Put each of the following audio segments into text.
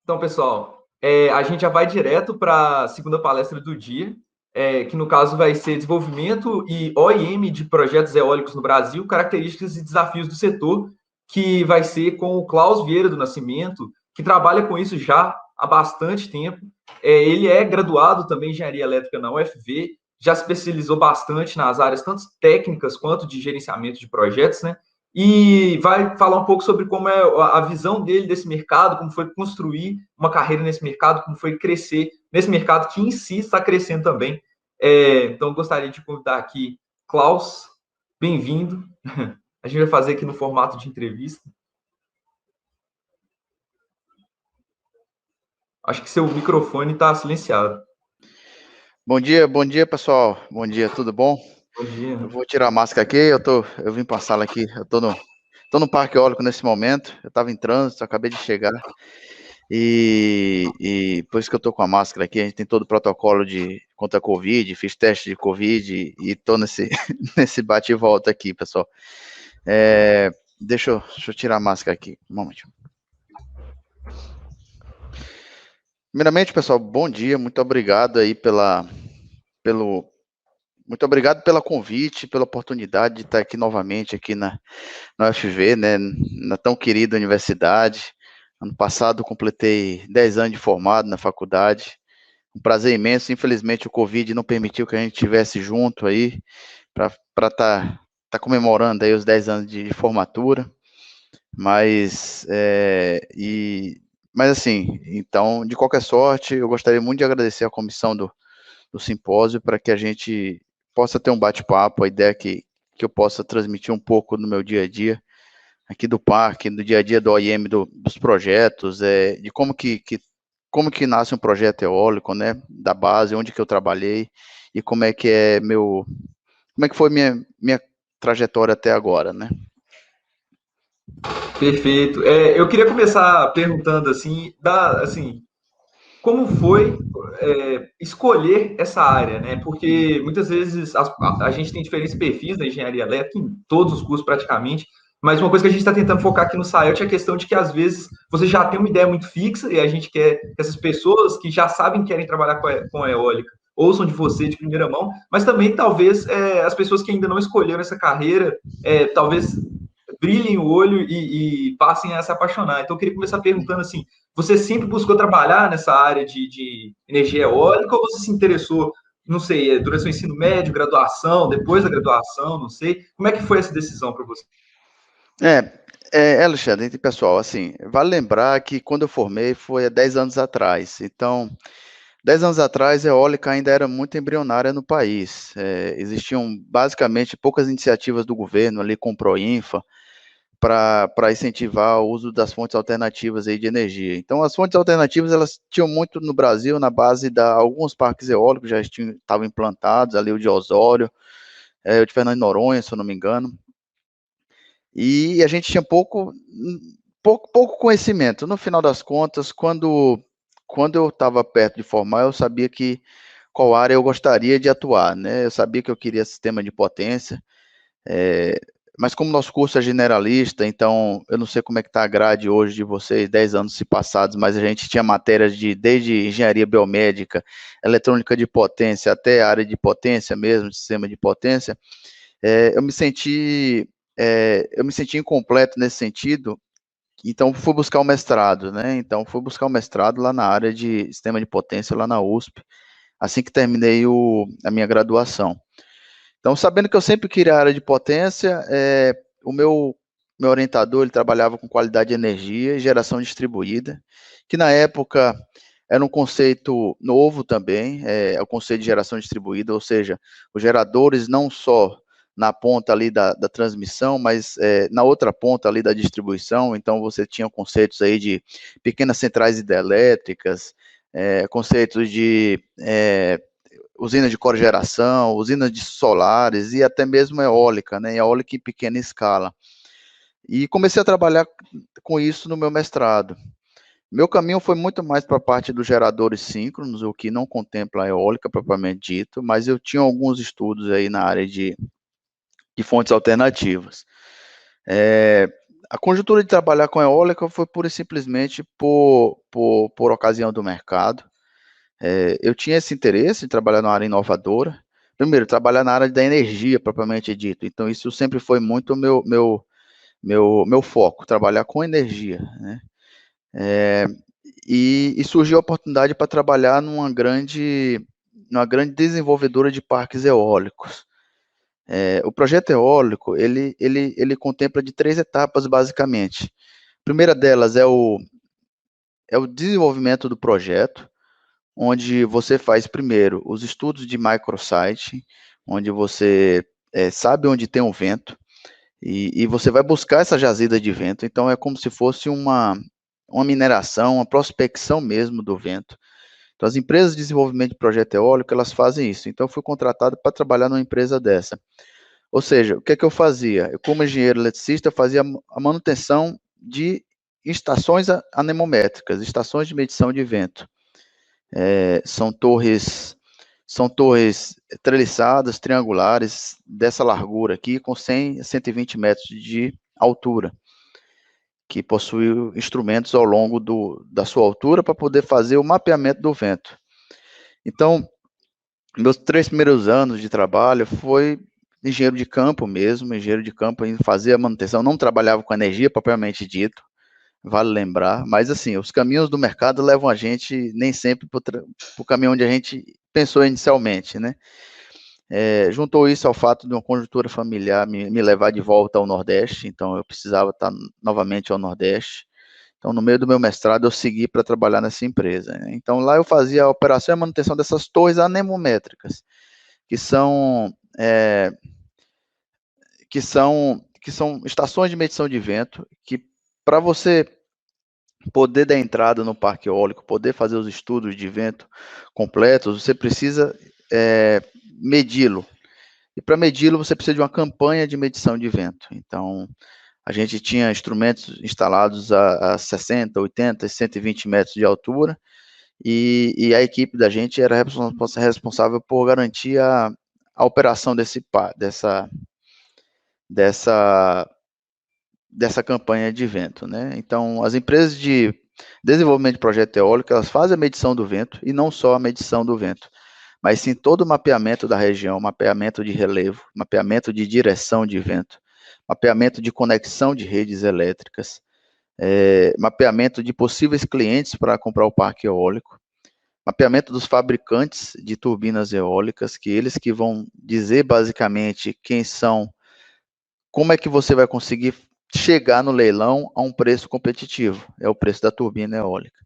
Então, pessoal, a gente já vai direto para a segunda palestra do dia, que no caso vai ser Desenvolvimento e OIM de Projetos Eólicos no Brasil, Características e Desafios do Setor, que vai ser com o Klaus Vieira do Nascimento, que trabalha com isso já há bastante tempo. Ele é graduado também em Engenharia Elétrica na UFV, já se especializou bastante nas áreas tanto técnicas quanto de gerenciamento de projetos, né? E vai falar um pouco sobre como é a visão dele desse mercado, como foi construir uma carreira nesse mercado, como foi crescer nesse mercado que em si está crescendo também. Então, gostaria de convidar aqui Klaus, bem-vindo. A gente vai fazer aqui no formato de entrevista. Acho que seu microfone está silenciado. Bom dia, pessoal. Bom dia, tudo bom? Bom dia. Eu vou tirar a máscara aqui, eu vim para a sala aqui, eu tô no Parque Eólico nesse momento, eu estava em trânsito, acabei de chegar, e por isso que eu tô com a máscara aqui, a gente tem todo o protocolo contra a Covid, fiz teste de Covid, e tô nesse, nesse bate e volta aqui, pessoal. Deixa eu tirar a máscara aqui, um momento. Primeiramente, pessoal, bom dia, muito obrigado aí muito obrigado pela convite, pela oportunidade de estar aqui novamente aqui na UFV, né, na tão querida universidade. Ano passado completei 10 anos de formado na faculdade. Um prazer imenso. Infelizmente o Covid não permitiu que a gente estivesse junto aí para tá comemorando aí os 10 anos de formatura. Mas assim, então, de qualquer sorte, eu gostaria muito de agradecer a comissão do simpósio para que a gente possa ter um bate-papo, a ideia que eu possa transmitir um pouco do meu dia a dia, aqui do parque, do dia a dia do OIM, dos projetos, de como que nasce um projeto eólico, né, da base, onde que eu trabalhei, e como é que como é que foi minha trajetória até agora, né. Perfeito. Eu queria começar perguntando assim, como foi escolher essa área, né? Porque muitas vezes a gente tem diferentes perfis da engenharia elétrica, em todos os cursos praticamente, mas uma coisa que a gente está tentando focar aqui no SAELT é a questão de que às vezes você já tem uma ideia muito fixa e a gente quer que essas pessoas que já sabem que querem trabalhar com a eólica ouçam de você de primeira mão, mas também talvez as pessoas que ainda não escolheram essa carreira, talvez brilhem o olho e passem a se apaixonar. Então eu queria começar perguntando assim, você sempre buscou trabalhar nessa área de energia eólica ou você se interessou, não sei, durante o seu ensino médio, graduação, depois da graduação, não sei? Como é que foi essa decisão para você? Alexandre, pessoal, assim, vale lembrar que quando eu formei foi há 10 anos atrás, então, 10 anos atrás, a eólica ainda era muito embrionária no país. Existiam basicamente poucas iniciativas do governo ali com o Proinfa para incentivar o uso das fontes alternativas aí de energia. Então, as fontes alternativas elas tinham muito no Brasil na base da alguns parques eólicos já estavam implantados, ali o de Osório, o de Fernando de Noronha, se eu não me engano. E a gente tinha pouco conhecimento. No final das contas, quando eu estava perto de formar, eu sabia qual área eu gostaria de atuar, né? Eu sabia que eu queria sistema de potência, mas como nosso curso é generalista, então eu não sei como é que está a grade hoje de vocês, 10 anos se passados, mas a gente tinha matérias desde engenharia biomédica, eletrônica de potência, até a área de potência mesmo, sistema de potência. Eu me senti incompleto nesse sentido, então fui buscar o mestrado, né? Então fui buscar o mestrado lá na área de sistema de potência, lá na USP, assim que terminei a minha graduação. Então, sabendo que eu sempre queria a área de potência, o meu orientador, ele trabalhava com qualidade de energia e geração distribuída, que na época era um conceito novo também, é o conceito de geração distribuída, ou seja, os geradores não só na ponta ali da transmissão, mas na outra ponta ali da distribuição, então você tinha conceitos aí de pequenas centrais hidrelétricas, conceitos de usinas de cogeração, usinas de solares e até mesmo eólica, né, eólica em pequena escala. E comecei a trabalhar com isso no meu mestrado. Meu caminho foi muito mais para a parte dos geradores síncronos, o que não contempla a eólica propriamente dito, mas eu tinha alguns estudos aí na área de fontes alternativas. A conjuntura de trabalhar com eólica foi pura e simplesmente por ocasião do mercado. Eu tinha esse interesse em trabalhar numa área inovadora. Primeiro, trabalhar na área da energia, propriamente dito. Então, isso sempre foi muito meu foco, trabalhar com energia, né? E surgiu a oportunidade para trabalhar numa grande desenvolvedora de parques eólicos. O projeto eólico, ele contempla de 3 etapas, basicamente. A primeira delas é o desenvolvimento do projeto, onde você faz primeiro os estudos de microsite, onde você sabe onde tem um vento, e você vai buscar essa jazida de vento. Então, é como se fosse uma mineração, uma prospecção mesmo do vento. Então, as empresas de desenvolvimento de projeto eólico, elas fazem isso. Então, eu fui contratado para trabalhar numa empresa dessa. Ou seja, o que é que eu fazia? Eu, como engenheiro eletricista, fazia a manutenção de estações anemométricas, estações de medição de vento. São torres treliçadas, triangulares, dessa largura aqui, com 100 a 120 metros de altura, que possui instrumentos ao longo da sua altura para poder fazer o mapeamento do vento. Então, meus 3 primeiros anos de trabalho foi engenheiro de campo mesmo, engenheiro de campo, em fazer a manutenção, não trabalhava com energia propriamente dito, vale lembrar, mas assim, os caminhos do mercado levam a gente nem sempre para o caminho onde a gente pensou inicialmente, né? Juntou isso ao fato de uma conjuntura familiar me levar de volta ao Nordeste, então eu precisava estar novamente ao Nordeste. Então, no meio do meu mestrado, eu segui para trabalhar nessa empresa. Então, lá eu fazia a operação e a manutenção dessas torres anemométricas, que são estações de medição de vento, que para você poder dar entrada no parque eólico, poder fazer os estudos de vento completos, você precisa medi-lo. E para medi-lo, você precisa de uma campanha de medição de vento. Então, a gente tinha instrumentos instalados a 60, 80, 120 metros de altura, e a equipe da gente era responsável por garantir a operação dessa campanha de vento, né? Então, as empresas de desenvolvimento de projeto eólico, elas fazem a medição do vento, e não só a medição do vento, mas sim todo o mapeamento da região, mapeamento de relevo, mapeamento de direção de vento, mapeamento de conexão de redes elétricas, mapeamento de possíveis clientes para comprar o parque eólico, mapeamento dos fabricantes de turbinas eólicas, que eles que vão dizer basicamente quem são, como é que você vai conseguir chegar no leilão a um preço competitivo, é o preço da turbina eólica.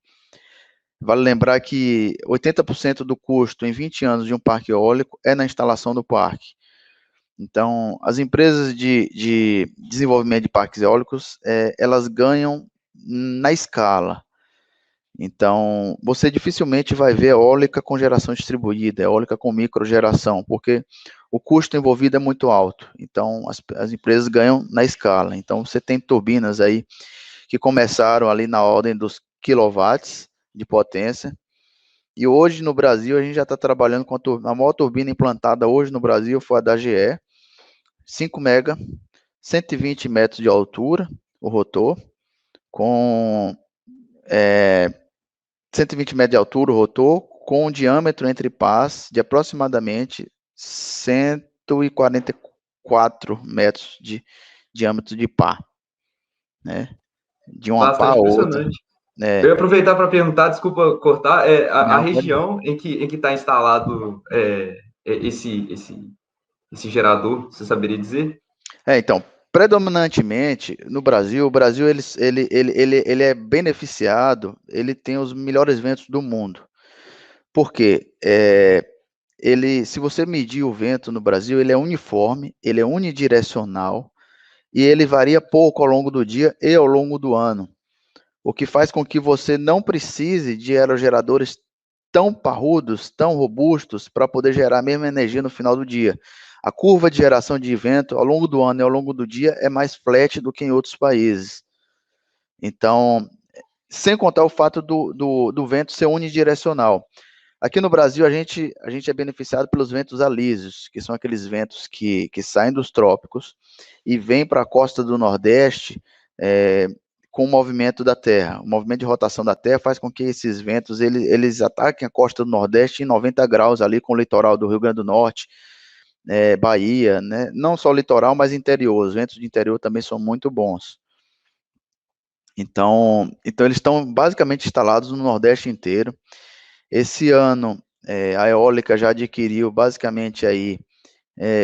Vale lembrar que 80% do custo em 20 anos de um parque eólico é na instalação do parque. Então, as empresas de desenvolvimento de parques eólicos, elas ganham na escala. Então, você dificilmente vai ver eólica com geração distribuída, eólica com microgeração, porque o custo envolvido é muito alto. Então, as empresas ganham na escala. Então, você tem turbinas aí que começaram ali na ordem dos quilowatts de potência, e hoje no Brasil a gente já está trabalhando com a maior turbina implantada hoje no Brasil foi a da GE, 5 mega, 120 metros de altura, o rotor, com 120 metros de altura, o rotor, com um diâmetro entre pás de aproximadamente 144 metros de diâmetro de pá, né? De uma pá a Bastante outra. impressionante. Eu ia aproveitar para perguntar, desculpa cortar, a Não, pode... região em que está instalado esse gerador, você saberia dizer? Então, predominantemente no Brasil, o Brasil ele é beneficiado, ele tem os melhores ventos do mundo. Por quê? Se você medir o vento no Brasil, ele é uniforme, ele é unidirecional e ele varia pouco ao longo do dia e ao longo do ano, o que faz com que você não precise de aerogeradores tão parrudos, tão robustos, para poder gerar a mesma energia no final do dia. A curva de geração de vento ao longo do ano e ao longo do dia é mais flat do que em outros países. Então, sem contar o fato do vento ser unidirecional. Aqui no Brasil, a gente é beneficiado pelos ventos alísios, que são aqueles ventos que saem dos trópicos e vêm para a costa do Nordeste com o movimento da Terra. O movimento de rotação da Terra faz com que esses ventos eles ataquem a costa do Nordeste em 90 graus ali com o litoral do Rio Grande do Norte, Bahia, né? Não só o litoral, mas interior. Os ventos de interior também são muito bons. Então eles estão basicamente instalados no Nordeste inteiro. Esse ano, a eólica já adquiriu basicamente aí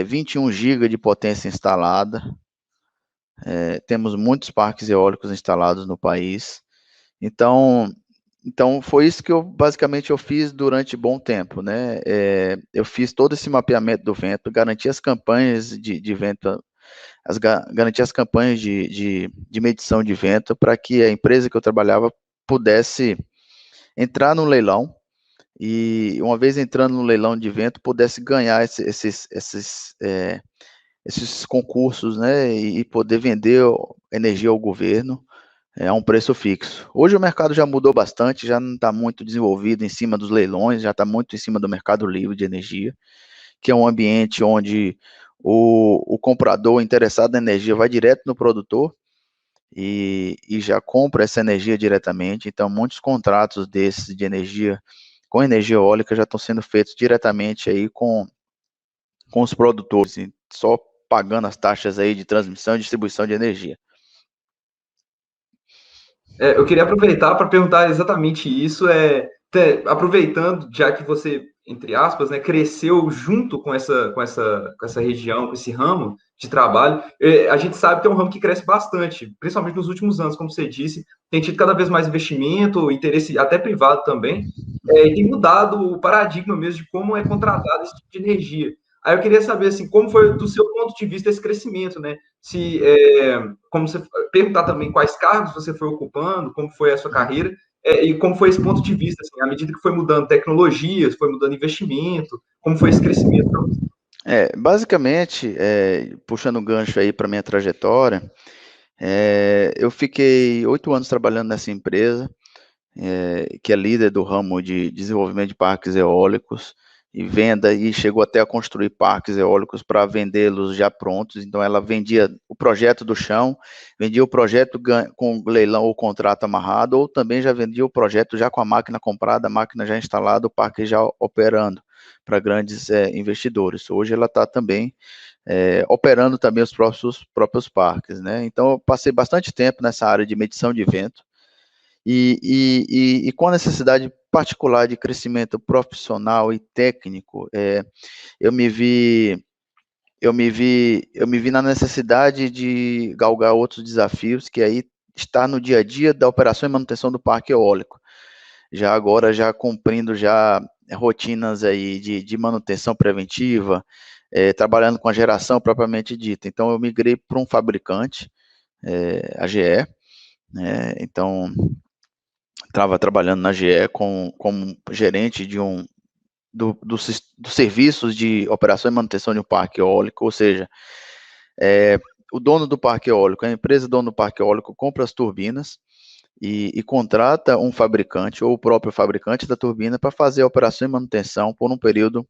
21 GB de potência instalada. Temos muitos parques eólicos instalados no país. Então foi isso que eu fiz durante bom tempo, né? Eu fiz todo esse mapeamento do vento, garanti as campanhas de vento, garanti as campanhas de medição de vento para que a empresa que eu trabalhava pudesse entrar no leilão e, uma vez entrando no leilão de vento, pudesse ganhar esses concursos, né? E poder vender energia ao governo a um preço fixo. Hoje o mercado já mudou bastante, já não está muito desenvolvido em cima dos leilões, já está muito em cima do mercado livre de energia, que é um ambiente onde o comprador interessado na energia vai direto no produtor e já compra essa energia diretamente. Então, muitos contratos desses de energia com energia eólica já estão sendo feitos diretamente aí com os produtores, só pagando as taxas aí de transmissão e distribuição de energia. Eu queria aproveitar para perguntar exatamente isso, aproveitando, já que você, entre aspas, né, cresceu junto com essa região, com esse ramo de trabalho, a gente sabe que é um ramo que cresce bastante, principalmente nos últimos anos, como você disse, tem tido cada vez mais investimento, interesse até privado também, e tem mudado o paradigma mesmo de como é contratado esse tipo de energia. Aí eu queria saber, assim, como foi, do seu ponto de vista, esse crescimento, né? Se, como você perguntar também quais cargos você foi ocupando, como foi a sua carreira, e como foi esse ponto de vista, assim, à medida que foi mudando tecnologias, foi mudando investimento, como foi esse crescimento para você? Basicamente, puxando um gancho aí para minha trajetória, eu fiquei 8 anos trabalhando nessa empresa, que é líder do ramo de desenvolvimento de parques eólicos e venda, e chegou até a construir parques eólicos para vendê-los já prontos. Então, ela vendia o projeto do chão, vendia o projeto com leilão ou contrato amarrado, ou também já vendia o projeto já com a máquina comprada, a máquina já instalada, o parque já operando para grandes investidores. Hoje ela está também operando também os próprios parques, né? Então, eu passei bastante tempo nessa área de medição de vento, e com a necessidade particular de crescimento profissional e técnico, eu me vi na necessidade de galgar outros desafios, que aí está no dia a dia da operação e manutenção do parque eólico. Já agora, já cumprindo já rotinas aí de manutenção preventiva, trabalhando com a geração propriamente dita. Então, eu migrei para um fabricante, a GE, né? Então, estava trabalhando na GE como gerente dos serviços de operação e manutenção de um parque eólico, ou seja, o dono do parque eólico, a empresa dona do parque eólico compra as turbinas e contrata um fabricante ou o próprio fabricante da turbina para fazer a operação e manutenção por um período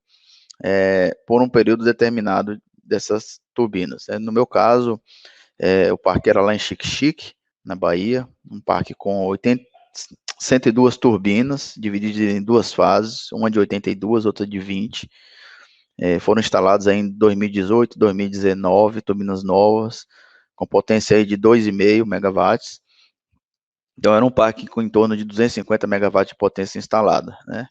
determinado dessas turbinas. No meu caso, o parque era lá em Xique-Xique, na Bahia, um parque com 102 turbinas, divididas em duas fases, uma de 82, outra de 20. Foram instaladas aí em 2018, 2019, turbinas novas, com potência aí de 2,5 megawatts. Então, era um parque com em torno de 250 megawatts de potência instalada, né?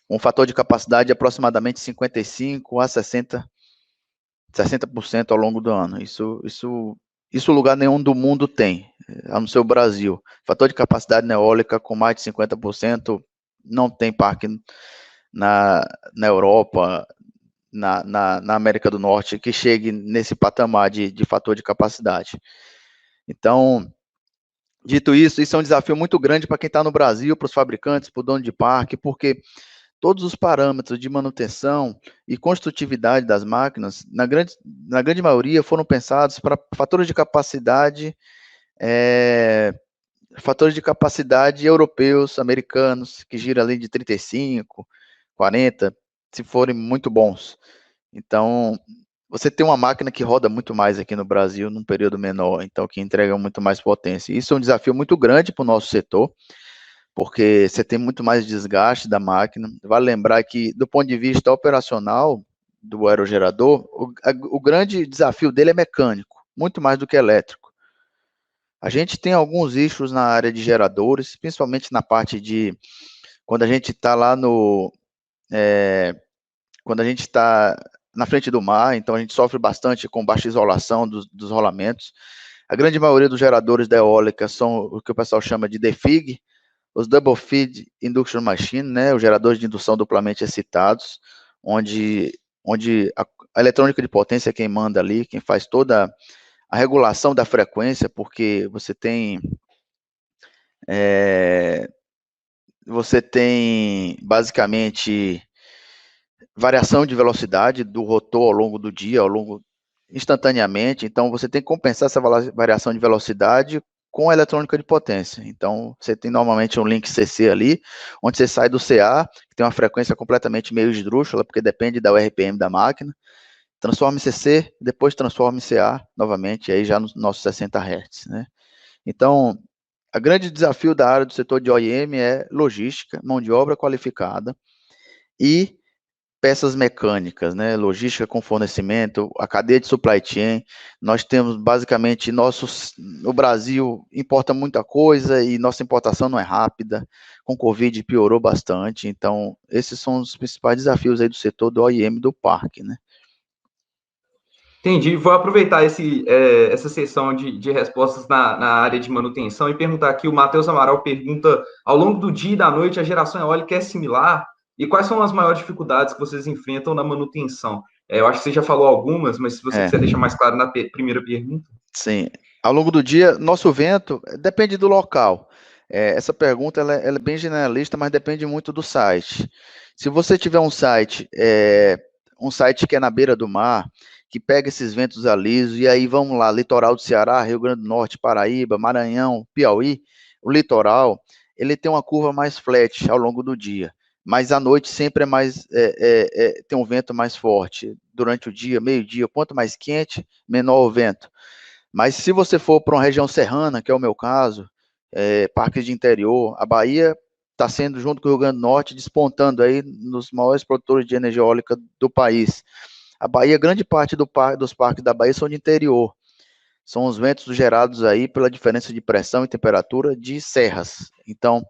Um fator de capacidade de aproximadamente 55 a 60% ao longo do ano. Isso lugar nenhum do mundo tem, a não ser o Brasil. Fator de capacidade eólica com mais de 50%, não tem parque na Europa, na América do Norte, que chegue nesse patamar de fator de capacidade. Então, dito isso é um desafio muito grande para quem está no Brasil, para os fabricantes, para o dono de parque, porque todos os parâmetros de manutenção e construtividade das máquinas, na grande maioria, foram pensados para fatores de capacidade europeus, americanos, que giram ali de 35, 40, se forem muito bons. Então, você tem uma máquina que roda muito mais aqui no Brasil num período menor, então que entrega muito mais potência. Isso é um desafio muito grande para o nosso setor, porque você tem muito mais desgaste da máquina. Vale lembrar que, do ponto de vista operacional do aerogerador, o grande desafio dele é mecânico, muito mais do que elétrico. A gente tem alguns issues na área de geradores, principalmente na parte de quando a gente está lá no. Quando a gente está na frente do mar, então a gente sofre bastante com baixa isolação dos rolamentos. A grande maioria dos geradores da eólica são o que o pessoal chama de DFIG, os Double Feed Induction Machine, né, os geradores de indução duplamente excitados, onde a eletrônica de potência é quem manda ali, quem faz toda a regulação da frequência, porque você tem basicamente variação de velocidade do rotor ao longo do dia, instantaneamente, então você tem que compensar essa variação de velocidade com a eletrônica de potência. Então, você tem normalmente um link CC ali, onde você sai do CA, que tem uma frequência completamente meio esdrúxula, porque depende da RPM da máquina, transforma em CC, depois transforma em CA novamente, aí já nos nossos 60 Hz, né? Então, o grande desafio da área do setor de OEM é logística, mão de obra qualificada e peças mecânicas, né? Logística com fornecimento, a cadeia de supply chain. Nós temos basicamente o Brasil importa muita coisa e nossa importação não é rápida. Com Covid piorou bastante. Então, esses são os principais desafios aí do setor do OEM do parque, né? Entendi. Vou aproveitar essa sessão de respostas na área de manutenção e perguntar aqui, o Matheus Amaral pergunta, ao longo do dia e da noite, a geração eólica é similar? E quais são as maiores dificuldades que vocês enfrentam na manutenção? Eu acho que você já falou algumas, mas se você quiser deixar mais claro na primeira pergunta. Sim. Ao longo do dia, nosso vento depende do local. Essa pergunta ela é bem generalista, mas depende muito do site. Se você tiver um site que é na beira do mar, que pega esses ventos alisos, e aí vamos lá, litoral do Ceará, Rio Grande do Norte, Paraíba, Maranhão, Piauí, o litoral, ele tem uma curva mais flat ao longo do dia, mas à noite sempre tem um vento mais forte. Durante o dia, meio-dia, quanto mais quente, menor o vento. Mas se você for para uma região serrana, que é o meu caso, parques de interior, a Bahia está sendo, junto com o Rio Grande do Norte, despontando aí nos maiores produtores de energia eólica do país. A Bahia, grande parte dos parques da Bahia são de interior. São os ventos gerados aí pela diferença de pressão e temperatura de serras. Então,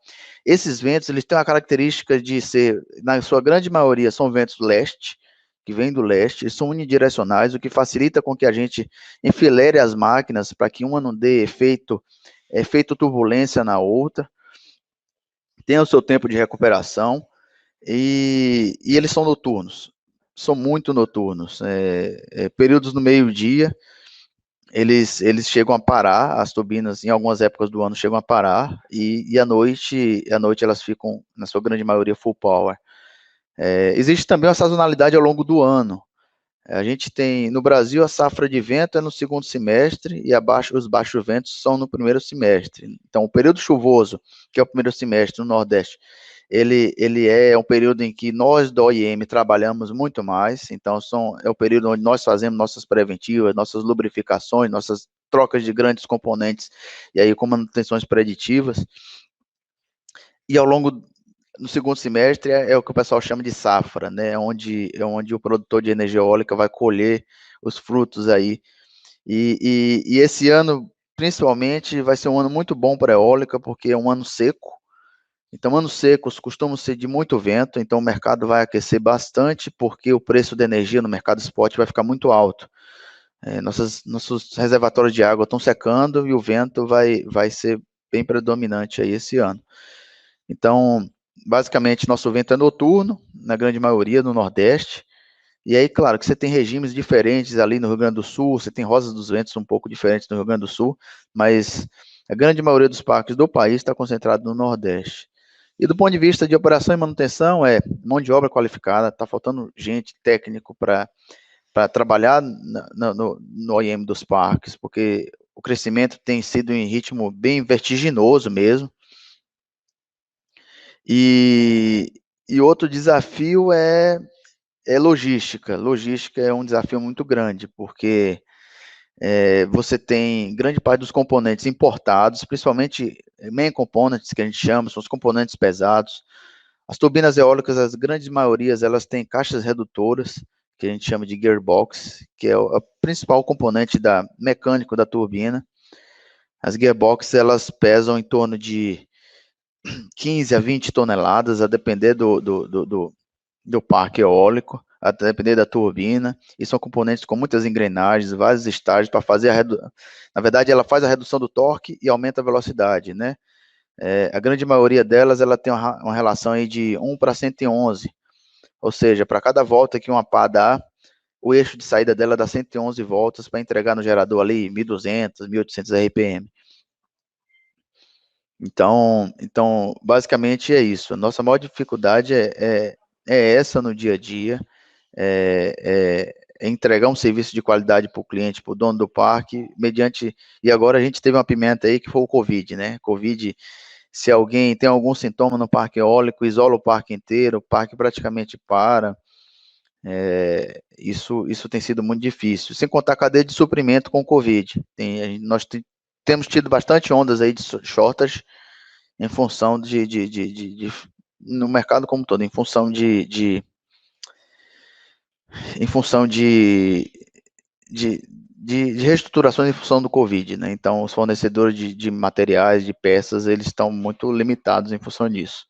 esses ventos, eles têm a característica de ser, na sua grande maioria, são ventos leste, que vêm do leste, e são unidirecionais, o que facilita com que a gente enfileire as máquinas para que uma não dê efeito turbulência na outra, tenha o seu tempo de recuperação, e eles são noturnos, são muito noturnos. Períodos no meio-dia, eles chegam a parar, as turbinas em algumas épocas do ano chegam a parar, e à noite elas ficam, na sua grande maioria, full power. Existe também uma sazonalidade ao longo do ano. A gente tem, no Brasil, a safra de vento é no segundo semestre e os baixos ventos são no primeiro semestre. Então, o período chuvoso, que é o primeiro semestre no Nordeste, ele é um período em que nós da OIM trabalhamos muito mais, então é o período onde nós fazemos nossas preventivas, nossas lubrificações, nossas trocas de grandes componentes, e aí com manutenções preditivas, e ao longo no segundo semestre é o que o pessoal chama de safra, né, onde o produtor de energia eólica vai colher os frutos aí, e esse ano, principalmente, vai ser um ano muito bom para a eólica, porque é um ano seco. Então, anos secos costumam ser de muito vento, então o mercado vai aquecer bastante, porque o preço da energia no mercado spot vai ficar muito alto. Nossos reservatórios de água estão secando e o vento vai ser bem predominante aí esse ano. Então, basicamente, nosso vento é noturno, na grande maioria, no Nordeste. E aí, claro, que você tem regimes diferentes ali no Rio Grande do Sul, você tem rosas dos ventos um pouco diferentes no Rio Grande do Sul, mas a grande maioria dos parques do país está concentrado no Nordeste. E do ponto de vista de operação e manutenção, mão de obra qualificada, está faltando gente técnico para trabalhar no OEM dos parques, porque o crescimento tem sido em ritmo bem vertiginoso mesmo. E outro desafio é é logística. Logística é um desafio muito grande, porque você tem grande parte dos componentes importados, principalmente main components, que a gente chama, são os componentes pesados. As turbinas eólicas, as grandes maiorias, elas têm caixas redutoras, que a gente chama de gearbox, que é o principal componente mecânico da turbina. As gearboxes, elas pesam em torno de 15 a 20 toneladas, a depender do parque eólico, a depender da turbina, e são componentes com muitas engrenagens, vários estágios para fazer na verdade, ela faz a redução do torque e aumenta a velocidade, né? A grande maioria delas, ela tem uma relação aí de 1 para 111, ou seja, para cada volta que uma pá dá, o eixo de saída dela dá 111 voltas para entregar no gerador ali 1.200, 1.800 RPM. Então, basicamente é isso. A nossa maior dificuldade é essa no dia a dia, é entregar um serviço de qualidade para o cliente, para o dono do parque, mediante. E agora a gente teve uma pimenta aí que foi o Covid, né? Covid, se alguém tem algum sintoma no parque eólico, isola o parque inteiro, o parque praticamente para. Isso tem sido muito difícil. Sem contar a cadeia de suprimento com o Covid. Nós temos tido bastante ondas aí de shortage em função no mercado como todo, em função de reestruturações em função do Covid, né? Então, os fornecedores de materiais, de peças, eles estão muito limitados em função disso.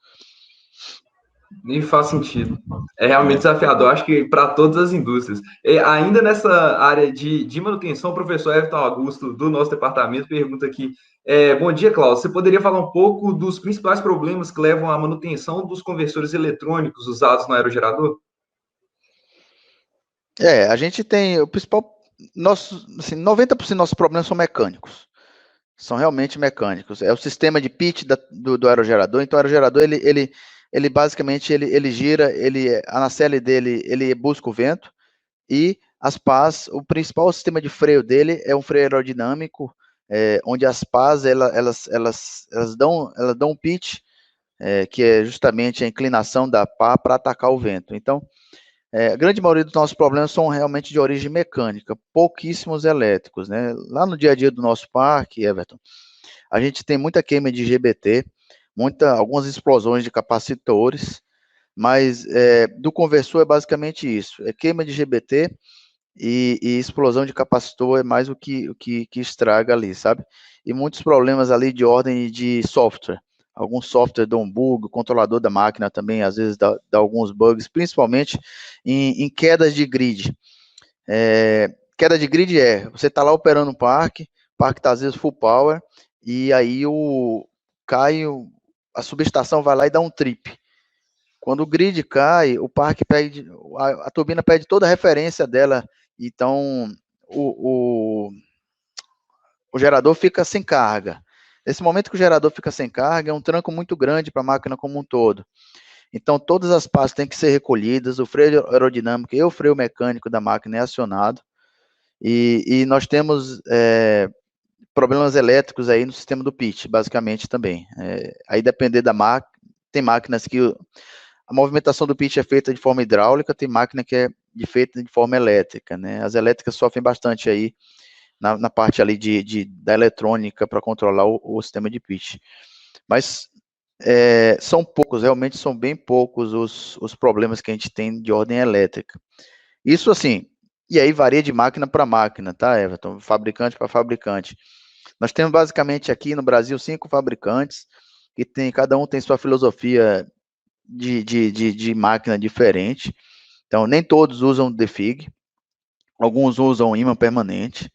E faz sentido. É realmente desafiador, acho que para todas as indústrias. E ainda nessa área de manutenção, o professor Everton Augusto, do nosso departamento, pergunta aqui: bom dia, Cláudio. Você poderia falar um pouco dos principais problemas que levam à manutenção dos conversores eletrônicos usados no aerogerador? A gente tem o principal. Assim, 90% dos nossos problemas são mecânicos. São realmente mecânicos. É o sistema de pitch do aerogerador. Então, o aerogerador, ele basicamente ele gira, a nacelle dele, ele busca o vento, e as pás, o principal sistema de freio dele é um freio aerodinâmico, onde as pás elas dão um pitch, que é justamente a inclinação da pá para atacar o vento. Então, a grande maioria dos nossos problemas são realmente de origem mecânica, pouquíssimos elétricos, né? Lá no dia a dia do nosso parque, Everton, a gente tem muita queima de GBT, algumas explosões de capacitores, mas do conversor é basicamente isso: é queima de GBT e explosão de capacitor é mais o que estraga ali, sabe? E muitos problemas ali de ordem de software. Algum software dá um bug, o controlador da máquina também às vezes dá alguns bugs, principalmente em quedas de grid. Queda de grid você está lá operando o parque está às vezes full power, e aí a subestação vai lá e dá um trip. Quando o grid cai, o parque perde, a turbina perde toda a referência dela, então o gerador fica sem carga. Nesse momento que o gerador fica sem carga, é um tranco muito grande para a máquina como um todo. Então, todas as partes têm que ser recolhidas, o freio aerodinâmico e o freio mecânico da máquina é acionado, e nós temos problemas elétricos aí no sistema do pitch, basicamente também. Aí depender da máquina, tem máquinas que a movimentação do pitch é feita de forma hidráulica, tem máquina que é feita de forma elétrica, né? As elétricas sofrem bastante aí na parte ali da eletrônica para controlar o sistema de pitch. Mas são poucos, realmente são bem poucos os problemas que a gente tem de ordem elétrica. Isso assim, e aí varia de máquina para máquina, tá, Everton? Fabricante para fabricante. Nós temos basicamente aqui no Brasil 5 fabricantes, que cada um tem sua filosofia de máquina diferente. Então, nem todos usam defig, alguns usam ímã permanente,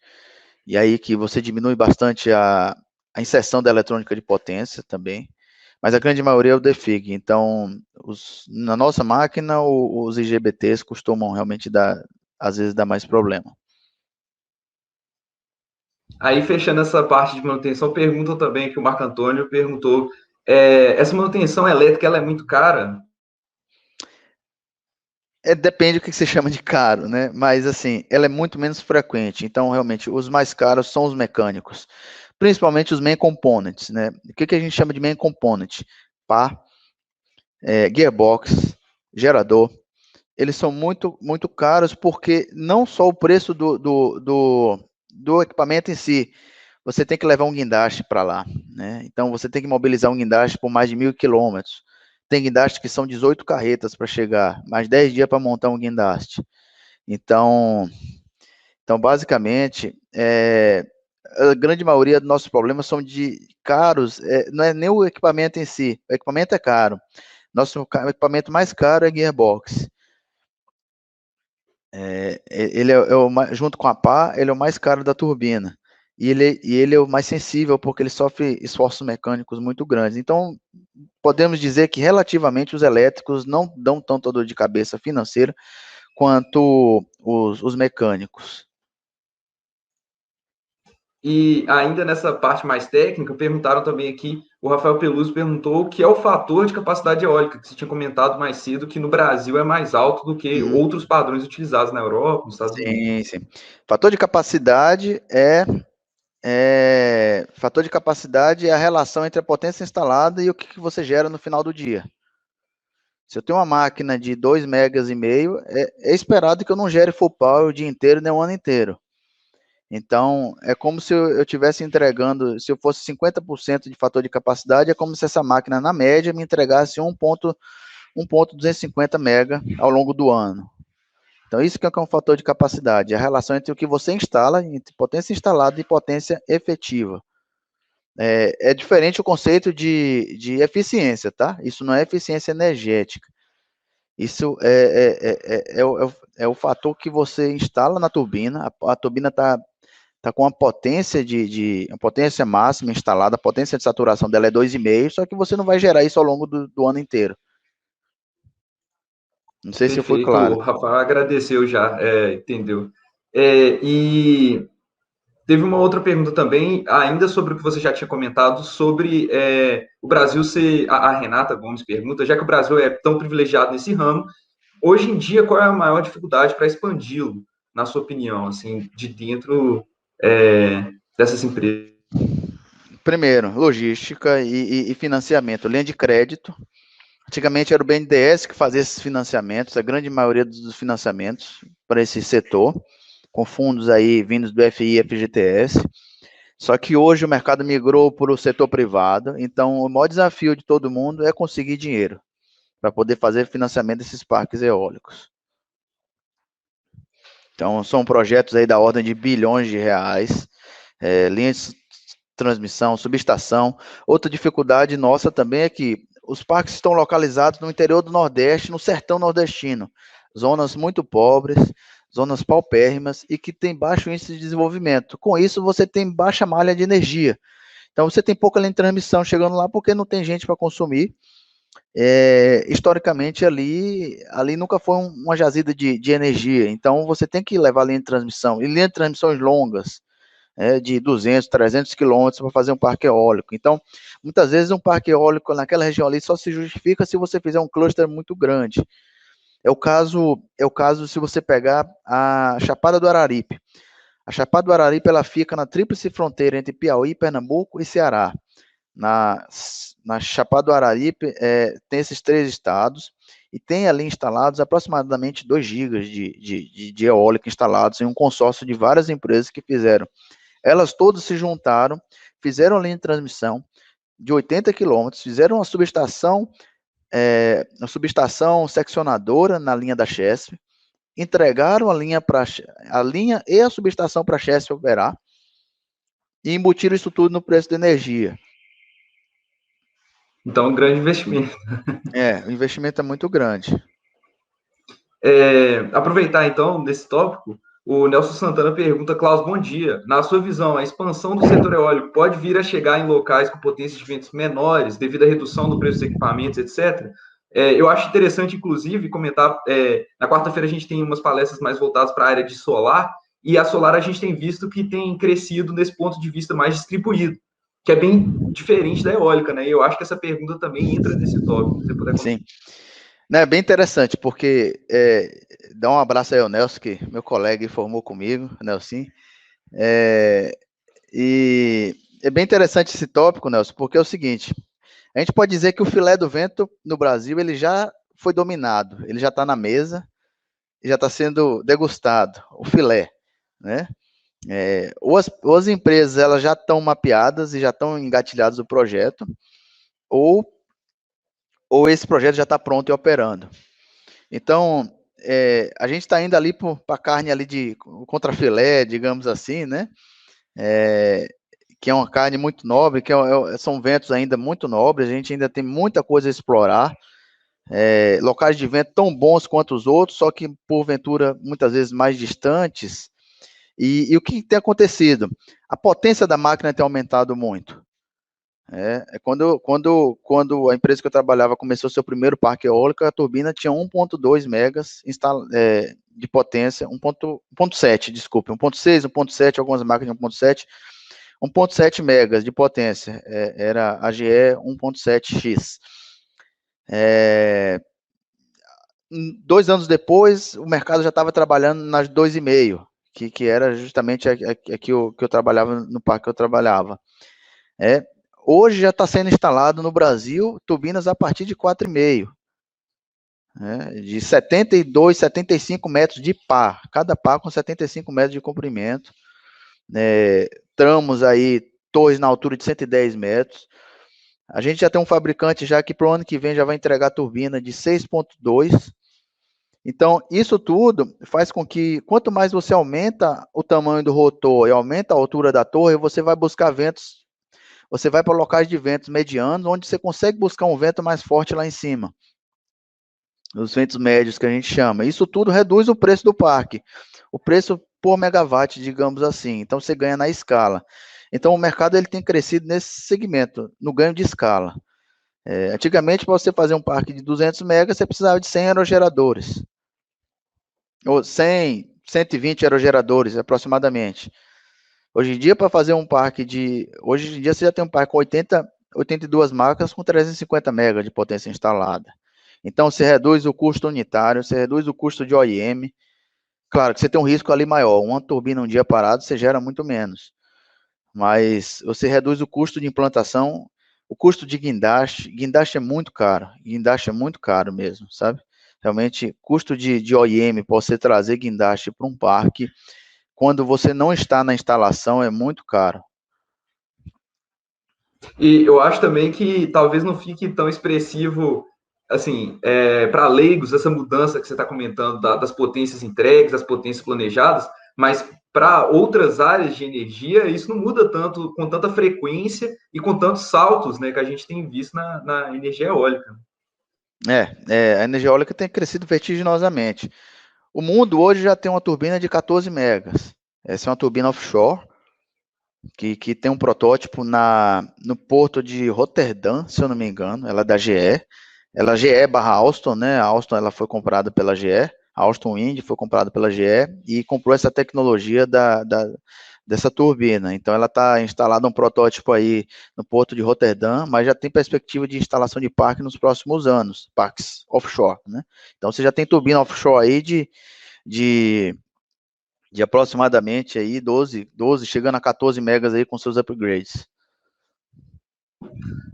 e aí que você diminui bastante a inserção da eletrônica de potência também, mas a grande maioria é o defig. Então, na nossa máquina, os IGBTs costumam realmente às vezes dar mais problema. Aí, fechando essa parte de manutenção, perguntam também que o Marco Antônio perguntou: essa manutenção elétrica ela é muito cara? Depende do que você chama de caro, né? Mas assim, ela é muito menos frequente. Então, realmente, os mais caros são os mecânicos, principalmente os main components, né? O que a gente chama de main component? Pá, gearbox, gerador, eles são muito, muito caros, porque não só o preço do equipamento em si, você tem que levar um guindaste para lá, né? Então, você tem que mobilizar um guindaste por mais de 1.000 quilômetros. Tem guindastes que são 18 carretas para chegar, mais 10 dias para montar um guindaste. Então, basicamente, a grande maioria dos nossos problemas são de caros, não é nem o equipamento em si, o equipamento é caro. Nosso equipamento mais caro é gearbox. Ele junto com a pá, ele é o mais caro da turbina. E ele é o mais sensível, porque ele sofre esforços mecânicos muito grandes. Então, podemos dizer que relativamente os elétricos não dão tanta dor de cabeça financeira quanto os mecânicos. E ainda nessa parte mais técnica, perguntaram também aqui, o Rafael Peluso perguntou o que é o fator de capacidade eólica, que você tinha comentado mais cedo, que no Brasil é mais alto do que outros padrões utilizados na Europa, nos Estados Unidos. Sim, sim. Fator de capacidade fator de capacidade é a relação entre a potência instalada e o que você gera no final do dia. Se eu tenho uma máquina de 2,5 megas, é esperado que eu não gere full power o dia inteiro, nem o ano inteiro. Então, é como se eu estivesse entregando, se eu fosse 50% de fator de capacidade, é como se essa máquina, na média, me entregasse 1,250 mega ao longo do ano. Então, isso que é um fator de capacidade, a relação entre o que você instala, entre potência instalada e potência efetiva. É diferente o conceito de eficiência, tá? Isso não é eficiência energética. Isso é o fator que você instala na turbina, a turbina está com uma potência uma potência máxima instalada, a potência de saturação dela é 2,5, só que você não vai gerar isso ao longo do ano inteiro. Não sei se eu fui Perfeito, claro. o Rafael agradeceu já, entendeu. E teve uma outra pergunta também, ainda sobre o que você já tinha comentado, sobre o Brasil ser. A Renata Gomes pergunta, já que o Brasil é tão privilegiado nesse ramo, hoje em dia, qual é a maior dificuldade para expandi-lo, na sua opinião, assim, de dentro dessas empresas? Primeiro, logística e financiamento, linha de crédito. Antigamente era o BNDES que fazia esses financiamentos, a grande maioria dos financiamentos para esse setor, com fundos aí vindos do FI e FGTS. Só que hoje o mercado migrou para o setor privado, então o maior desafio de todo mundo é conseguir dinheiro para poder fazer financiamento desses parques eólicos. Então são projetos aí da ordem de bilhões de reais, linhas de transmissão, subestação. Outra dificuldade nossa também é que os parques estão localizados no interior do Nordeste, no sertão nordestino, zonas muito pobres, zonas paupérrimas e que tem baixo índice de desenvolvimento. Com isso, você tem baixa malha de energia. Então, você tem pouca linha de transmissão chegando lá porque não tem gente para consumir. Historicamente, ali nunca foi uma jazida de energia. Então, você tem que levar linha de transmissão. E linha de transmissões longas, de 200, 300 quilômetros para fazer um parque eólico. Então, muitas vezes um parque eólico naquela região ali só se justifica se você fizer um cluster muito grande. É o caso se você pegar a Chapada do Araripe. A Chapada do Araripe ela fica na tríplice fronteira entre Piauí, Pernambuco e Ceará. Na Chapada do Araripe tem esses 3 estados e tem ali instalados aproximadamente 2 gigas de eólica instalados em um consórcio de várias empresas que fizeram. Elas todas se juntaram, fizeram a linha de transmissão de 80 quilômetros, fizeram uma subestação seccionadora na linha da Chesf, entregaram a linha e a subestação para a Chesf operar e embutiram isso tudo no preço da energia. Então, um grande investimento. O investimento é muito grande. Aproveitar, então, desse tópico, o Nelson Santana pergunta, Klaus, bom dia. Na sua visão, a expansão do setor eólico pode vir a chegar em locais com potências de ventos menores, devido à redução do preço dos equipamentos, etc.? Eu acho interessante, inclusive, comentar, na quarta-feira a gente tem umas palestras mais voltadas para a área de solar, e a solar a gente tem visto que tem crescido nesse ponto de vista mais distribuído, que é bem diferente da eólica, né? E eu acho que essa pergunta também entra nesse tópico, se você puder comentar. Sim. É bem interessante, porque dá um abraço aí ao Nelson, que meu colega formou comigo, Nelson. E é bem interessante esse tópico, Nelson, porque é o seguinte, a gente pode dizer que o filé do vento no Brasil ele já foi dominado, ele já está na mesa, já está sendo degustado, o filé, né? Ou as empresas elas já estão mapeadas e já estão engatilhadas o projeto, ou esse projeto já está pronto e operando. Então, a gente está indo ali para a carne ali de contrafilé, digamos assim, né? Que é uma carne muito nobre, são ventos ainda muito nobres, a gente ainda tem muita coisa a explorar, locais de vento tão bons quanto os outros, só que porventura muitas vezes mais distantes. E o que tem acontecido? A potência da máquina tem aumentado muito. Quando a empresa que eu trabalhava começou seu primeiro parque eólico, a turbina tinha 1,2 megas de potência, 1,7, desculpe, 1,6, 1,7, algumas máquinas de 1,7, 1,7 megas de potência, era a GE 1,7X. 2 anos depois, o mercado já estava trabalhando nas 2,5, que era justamente que eu trabalhava, no parque que eu trabalhava. Hoje já está sendo instalado no Brasil turbinas a partir de 4,5, de 72, 75 metros de pá, cada pá com 75 metros de comprimento, tramos aí, torres na altura de 110 metros. A gente já tem um fabricante já que para o ano que vem já vai entregar turbina de 6,2. Então, isso tudo faz com que, quanto mais você aumenta o tamanho do rotor e aumenta a altura da torre, você vai buscar ventos, você vai para locais de ventos medianos, onde você consegue buscar um vento mais forte lá em cima. Os ventos médios que a gente chama. Isso tudo reduz o preço do parque, o preço por megawatt, digamos assim. Então, você ganha na escala. Então, o mercado ele tem crescido nesse segmento, no ganho de escala. Antigamente, para você fazer um parque de 200 megas, você precisava de 100 aerogeradores. Ou 100, 120 aerogeradores, aproximadamente. Hoje em dia, para fazer um parque de... Hoje em dia, você já tem um parque com 82 máquinas com 350 megas de potência instalada. Então, você reduz o custo unitário, você reduz o custo de OIM. Claro que você tem um risco ali maior. Uma turbina um dia parado, você gera muito menos. Mas você reduz o custo de implantação, o custo de guindaste. Guindaste é muito caro. Guindaste é muito caro mesmo, sabe? Realmente, custo de OIM para você trazer guindaste para um parque, quando você não está na instalação, é muito caro. E eu acho também que talvez não fique tão expressivo, assim, para leigos, essa mudança que você está comentando das potências entregues, das potências planejadas, mas para outras áreas de energia, isso não muda tanto, com tanta frequência e com tantos saltos, né, que a gente tem visto na energia eólica. A energia eólica tem crescido vertiginosamente. O mundo hoje já tem uma turbina de 14 megas. Essa é uma turbina offshore, que tem um protótipo no porto de Roterdã, se eu não me engano. Ela é da GE. Ela é GE/Alstom, né? A Alstom ela foi comprada pela GE. A Alstom Wind foi comprada pela GE e comprou essa tecnologia dessa turbina. Então, ela está instalada um protótipo aí no porto de Roterdã, mas já tem perspectiva de instalação de parque nos próximos anos, parques offshore, né? Então, você já tem turbina offshore aí de aproximadamente aí 12, chegando a 14 megas aí com seus upgrades.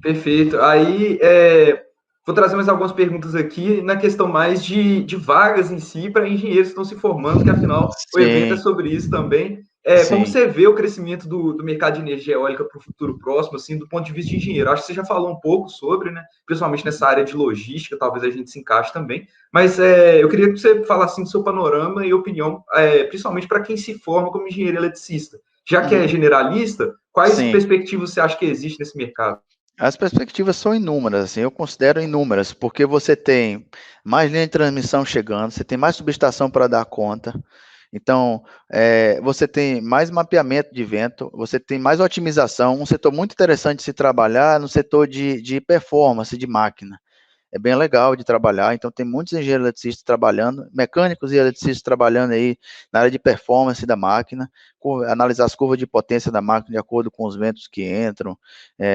Perfeito. Aí, vou trazer mais algumas perguntas aqui na questão mais de vagas em si para engenheiros que estão se formando, que afinal o evento é sobre isso também. Como você vê o crescimento do mercado de energia eólica para o futuro próximo, assim, do ponto de vista de engenheiro? Acho que você já falou um pouco sobre, né? Principalmente nessa área de logística, talvez a gente se encaixe também. Mas eu queria que você falasse assim, do seu panorama e opinião, principalmente para quem se forma como engenheiro eletricista. Já que é generalista, quais perspectivas você acha que existe nesse mercado? As perspectivas são inúmeras, assim, eu considero inúmeras, porque você tem mais linha de transmissão chegando, você tem mais subestação para dar conta, então você tem mais mapeamento de vento, você tem mais otimização, um setor muito interessante de se trabalhar no setor de performance de máquina. É bem legal de trabalhar, então tem muitos engenheiros eletricistas trabalhando, mecânicos e eletricistas trabalhando aí na área de performance da máquina, analisar as curvas de potência da máquina de acordo com os ventos que entram,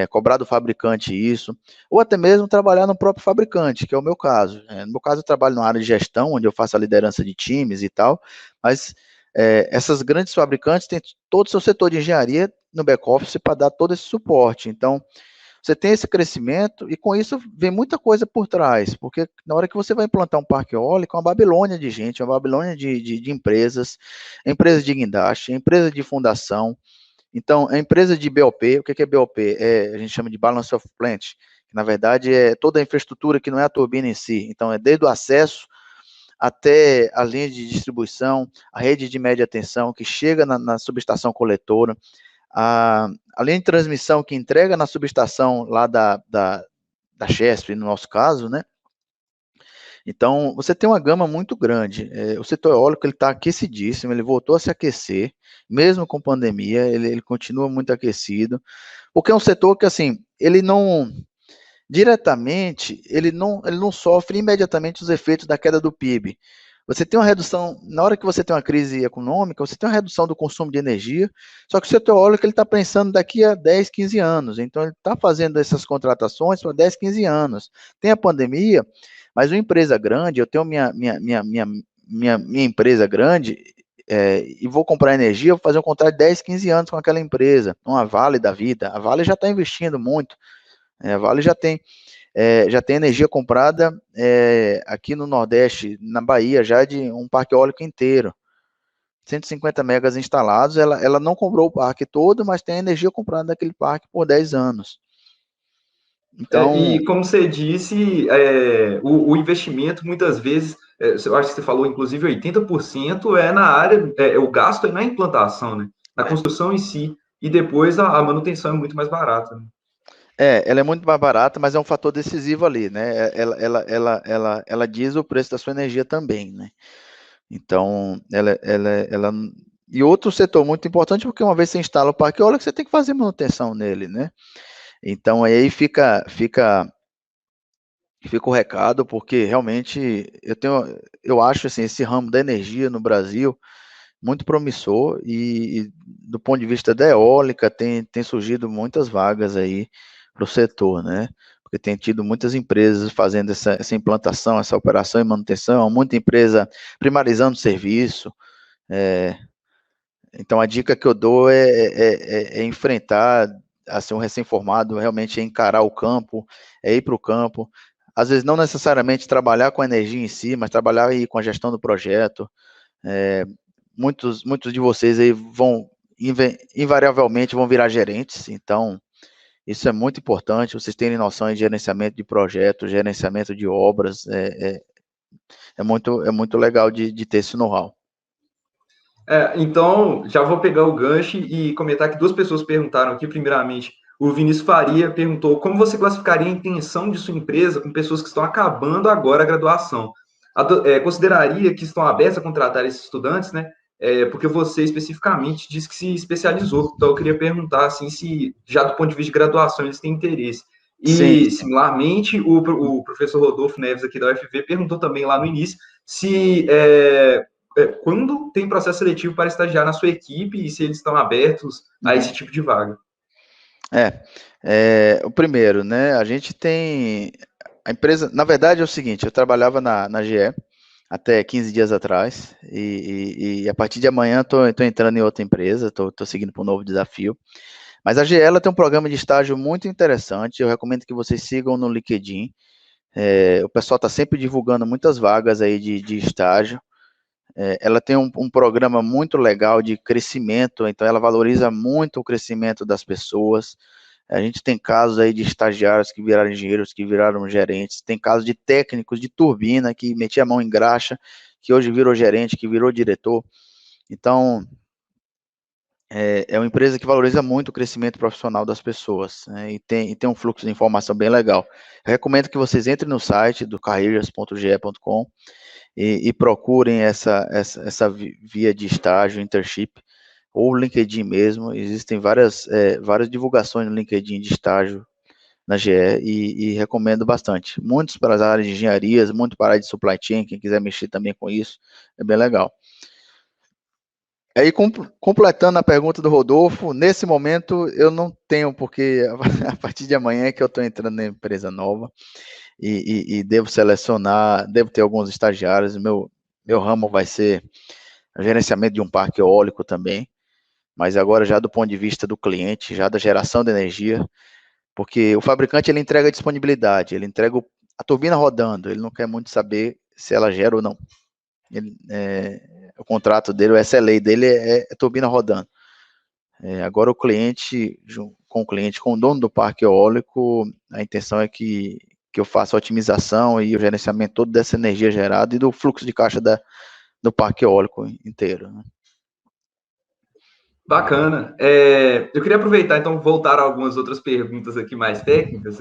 cobrar do fabricante isso, ou até mesmo trabalhar no próprio fabricante, que é o meu caso. No meu caso eu trabalho na área de gestão, onde eu faço a liderança de times e tal, mas essas grandes fabricantes têm todo o seu setor de engenharia no back-office para dar todo esse suporte, então você tem esse crescimento e com isso vem muita coisa por trás, porque na hora que você vai implantar um parque eólico, é uma Babilônia de gente, é uma Babilônia de empresas, empresas de guindaste, empresa de fundação. Então, a empresa de BOP, o que é BOP? A gente chama de Balance of Plant, que na verdade é toda a infraestrutura que não é a turbina em si. Então, é desde o acesso até a linha de distribuição, a rede de média tensão que chega na subestação coletora, a linha de transmissão que entrega na subestação lá da Chesf, no nosso caso, né? Então, você tem uma gama muito grande. O setor eólico ele está aquecidíssimo, ele voltou a se aquecer, mesmo com pandemia, ele continua muito aquecido, porque é um setor que, assim, ele não, diretamente, ele não sofre imediatamente os efeitos da queda do PIB. Você tem uma redução, na hora que você tem uma crise econômica, você tem uma redução do consumo de energia, só que o setor eólico ele está pensando daqui a 10, 15 anos, então ele está fazendo essas contratações para 10, 15 anos. Tem a pandemia, mas uma empresa grande, eu tenho minha empresa grande, e vou comprar energia, vou fazer um contrato de 10, 15 anos com aquela empresa, uma Vale da vida, a Vale já está investindo muito, a Vale já tem energia comprada aqui no Nordeste, na Bahia, já de um parque eólico inteiro. 150 megas instalados, ela não comprou o parque todo, mas tem energia comprada daquele parque por 10 anos. Então, E como você disse, o investimento muitas vezes, eu acho que você falou, inclusive 80% é na área, o gasto é na implantação, né? Na construção em si, e depois a manutenção é muito mais barata. Né? ela é muito mais barata, mas é um fator decisivo ali, né? Ela diz o preço da sua energia também, né? Então, ela. E outro setor muito importante, porque uma vez você instala o parque eólico, você tem que fazer manutenção nele, né? Então, aí fica o recado, porque realmente eu acho assim, esse ramo da energia no Brasil muito promissor e do ponto de vista da eólica tem surgido muitas vagas aí para o setor, né? Porque tem tido muitas empresas fazendo essa implantação, essa operação e manutenção, muita empresa primarizando o serviço. Então a dica que eu dou é enfrentar, assim, um recém-formado, realmente é encarar o campo, é ir para o campo. Às vezes não necessariamente trabalhar com a energia em si, mas trabalhar aí com a gestão do projeto. É, muitos de vocês aí invariavelmente vão virar gerentes, então isso é muito importante, vocês terem noção de gerenciamento de projetos, gerenciamento de obras, é muito legal de ter esse know-how. Então, já vou pegar o gancho e comentar que duas pessoas perguntaram aqui. Primeiramente, o Vinícius Faria perguntou como você classificaria a intenção de sua empresa com pessoas que estão acabando agora a graduação. Consideraria que estão abertas a contratar esses estudantes, né? Porque você especificamente disse que se especializou. Então, eu queria perguntar assim, se já do ponto de vista de graduação eles têm interesse. Sim, E, similarmente, o professor Rodolfo Neves, aqui da UFV, perguntou também lá no início se quando tem processo seletivo para estagiar na sua equipe e se eles estão abertos a esse tipo de vaga. O primeiro, né, a gente tem, a empresa, na verdade é o seguinte, eu trabalhava na GE até 15 dias atrás, e a partir de amanhã estou entrando em outra empresa, estou seguindo para um novo desafio, mas a GE ela tem um programa de estágio muito interessante, eu recomendo que vocês sigam no LinkedIn, o pessoal está sempre divulgando muitas vagas aí de estágio, ela tem um programa muito legal de crescimento, então ela valoriza muito o crescimento das pessoas. A gente tem casos aí de estagiários que viraram engenheiros, que viraram gerentes, tem casos de técnicos de turbina que metia a mão em graxa, que hoje virou gerente, que virou diretor. Então, é uma empresa que valoriza muito o crescimento profissional das pessoas, né, e tem um fluxo de informação bem legal. Eu recomendo que vocês entrem no site do careers.ge.com e procurem essa via de estágio, internship, ou LinkedIn mesmo, existem várias divulgações no LinkedIn de estágio na GE e recomendo bastante. Muitos para as áreas de engenharias, muito para a área de supply chain, quem quiser mexer também com isso, é bem legal. Aí, completando a pergunta do Rodolfo, nesse momento eu não tenho, porque a partir de amanhã é que eu estou entrando na empresa nova e devo selecionar, devo ter alguns estagiários, meu ramo vai ser gerenciamento de um parque eólico também, mas agora já do ponto de vista do cliente, já da geração de energia, Porque o fabricante, ele entrega a disponibilidade, ele entrega a turbina rodando, ele não quer muito saber se ela gera ou não. O contrato dele, o SLA dele é turbina rodando. Agora com o dono do parque eólico, a intenção é que eu faça a otimização e o gerenciamento todo dessa energia gerada e do fluxo de caixa do parque eólico inteiro, né? Bacana. Eu queria aproveitar, então, voltar a algumas outras perguntas aqui mais técnicas.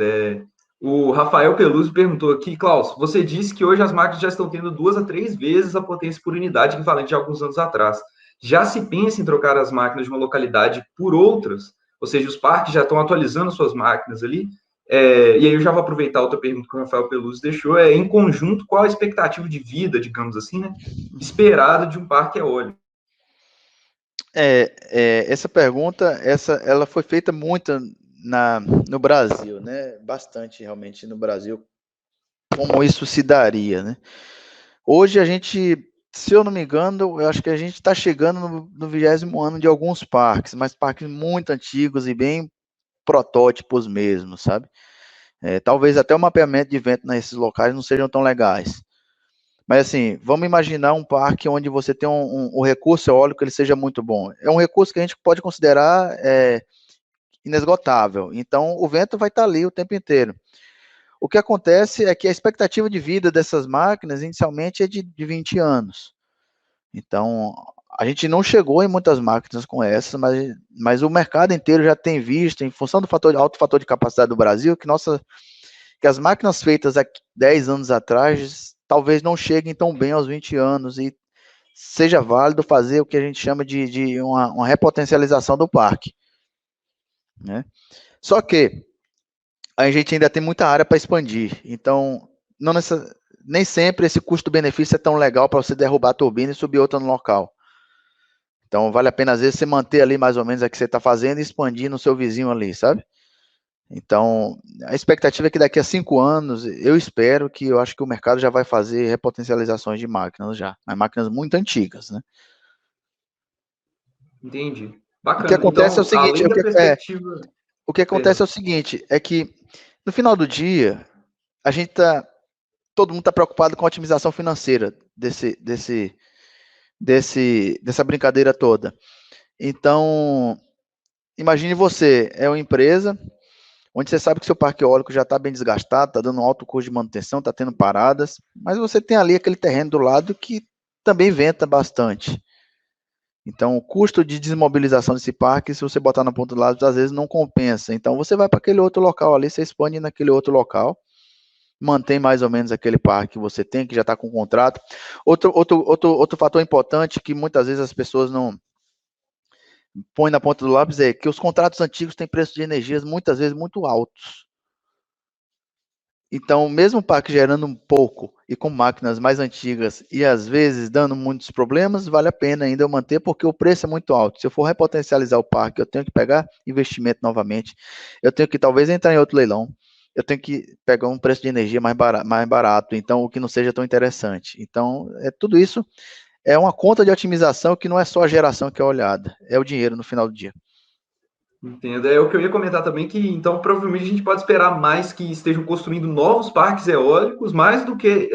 O Rafael Peluso perguntou aqui, Klaus, você disse que hoje as máquinas já estão tendo 2 a 3 vezes a potência por unidade equivalente a alguns anos atrás. Já se pensa em trocar as máquinas de uma localidade por outras? Ou seja, os parques já estão atualizando suas máquinas ali? E aí eu já vou aproveitar outra pergunta que o Rafael Peluso deixou. Em conjunto, qual a expectativa de vida, digamos assim, né, esperada de um parque eólico? Essa pergunta, ela foi feita muito no Brasil, né? Bastante realmente no Brasil, como isso se daria, né? Hoje a gente, se eu não me engano, eu acho que a gente está chegando no 20º ano de alguns parques, mas parques muito antigos e bem protótipos mesmo, sabe? Talvez até o mapeamento de vento nesses locais não sejam tão legais. Mas assim, vamos imaginar um parque onde você tem o recurso eólico, ele seja muito bom. É um recurso que a gente pode considerar inesgotável. Então, o vento vai estar ali o tempo inteiro. O que acontece é que a expectativa de vida dessas máquinas, inicialmente, é de 20 anos. Então, a gente não chegou em muitas máquinas com essas, mas o mercado inteiro já tem visto, em função do alto fator de capacidade do Brasil, que as máquinas feitas há 10 anos atrás talvez não cheguem tão bem aos 20 anos e seja válido fazer o que a gente chama de uma repotencialização do parque, né? Só que a gente ainda tem muita área para expandir, então nem sempre esse custo-benefício é tão legal para você derrubar a turbina e subir outra no local. Então vale a pena às vezes você manter ali mais ou menos a que você está fazendo e expandir no seu vizinho ali, sabe? Então, a expectativa é que daqui a 5 anos, eu acho que o mercado já vai fazer repotencializações de máquinas já, mas máquinas muito antigas, né? Entendi. O que Bacana. acontece é o Então, seguinte, além da perspectiva... o que acontece é o seguinte, é que no final do dia, todo mundo está preocupado com a otimização financeira dessa brincadeira toda. Então, imagine você, é uma empresa onde você sabe que seu parque eólico já está bem desgastado, está dando um alto custo de manutenção, está tendo paradas, mas você tem ali aquele terreno do lado que também venta bastante. Então, o custo de desmobilização desse parque, se você botar na ponta do lado, às vezes não compensa. Então, você vai para aquele outro local ali, você expande naquele outro local, mantém mais ou menos aquele parque que você tem, que já está com contrato. Outro fator importante que muitas vezes as pessoas não põem na ponta do lápis é que os contratos antigos têm preços de energias muitas vezes muito altos. Então, mesmo o parque gerando um pouco e com máquinas mais antigas e às vezes dando muitos problemas, vale a pena ainda eu manter porque o preço é muito alto. Se eu for repotencializar o parque, eu tenho que pegar investimento novamente, eu tenho que talvez entrar em outro leilão, eu tenho que pegar um preço de energia mais barato, então o que não seja tão interessante. Então, tudo isso é uma conta de otimização que não é só a geração que é olhada, é o dinheiro no final do dia. Entendo. É o que eu ia comentar também, que então provavelmente a gente pode esperar mais que estejam construindo novos parques eólicos, mais do que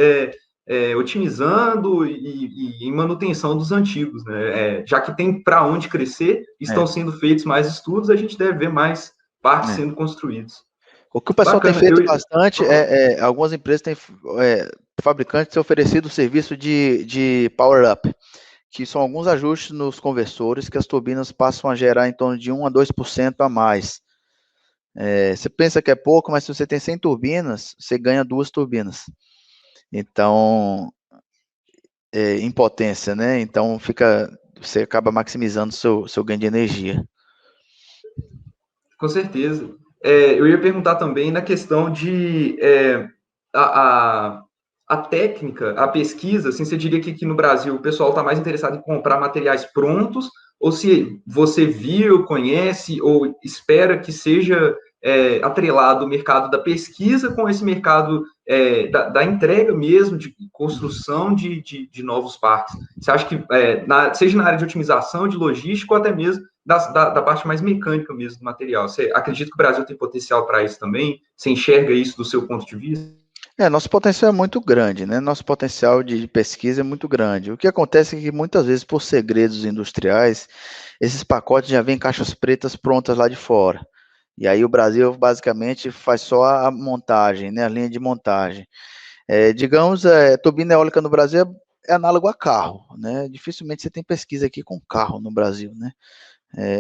otimizando e em manutenção dos antigos, né? Já que tem para onde crescer, estão sendo feitos mais estudos, a gente deve ver mais parques sendo construídos. O que o pessoal tem feito bastante algumas empresas têm, fabricantes têm oferecido o serviço de Power Up, que são alguns ajustes nos conversores que as turbinas passam a gerar em torno de 1 a 2% a mais. Você pensa que é pouco, mas se você tem 100 turbinas, você ganha 2 turbinas. Então, em potência, né? Então, você acaba maximizando seu ganho de energia. Com certeza. Eu ia perguntar também na questão de a técnica, a pesquisa, assim, você diria que aqui no Brasil o pessoal está mais interessado em comprar materiais prontos, ou se você viu, conhece, ou espera que seja atrelado o mercado da pesquisa com esse mercado da entrega mesmo, de construção de novos parques? Você acha que, seja na área de otimização, de logística, ou até mesmo da parte mais mecânica mesmo do material? Você acredita que o Brasil tem potencial para isso também? Você enxerga isso do seu ponto de vista? Nosso potencial é muito grande, né? Nosso potencial de pesquisa é muito grande. O que acontece é que muitas vezes, por segredos industriais, esses pacotes já vêm em caixas pretas prontas lá de fora. E aí o Brasil basicamente faz só a montagem, né? A linha de montagem. Digamos, turbina eólica no Brasil é análogo a carro, né? Dificilmente você tem pesquisa aqui com carro no Brasil, né?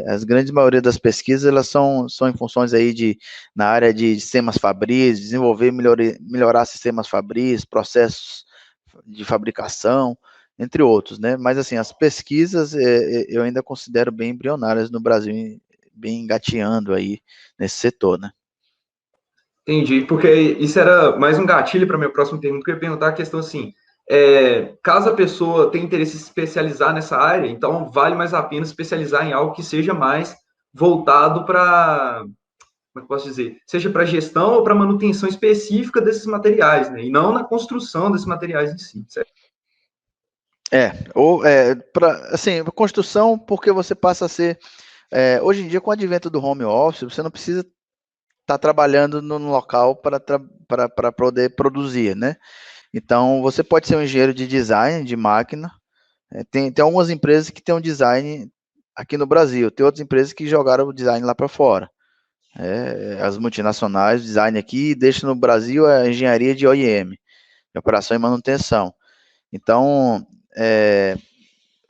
As grandes maioria das pesquisas, elas são em funções aí na área de sistemas Fabris, desenvolver, melhorar sistemas Fabris, processos de fabricação, entre outros, né? Mas, assim, as pesquisas eu ainda considero bem embrionárias no Brasil, bem engateando aí nesse setor, né? Entendi, porque isso era mais um gatilho para a minha próxima pergunta, que eu ia perguntar a questão assim, caso a pessoa tenha interesse em se especializar nessa área, então vale mais a pena especializar em algo que seja mais voltado para, como é que eu posso dizer, seja para gestão ou para manutenção específica desses materiais, né? E não na construção desses materiais em si, certo? Assim, construção, porque você passa a ser, hoje em dia, com o advento do home office, você não precisa estar trabalhando no local para poder produzir, né? Então, você pode ser um engenheiro de design de máquina. Tem algumas empresas que têm um design aqui no Brasil, tem outras empresas que jogaram o design lá para fora. As multinacionais, design aqui, deixa no Brasil a engenharia de OEM, de operação e manutenção. Então,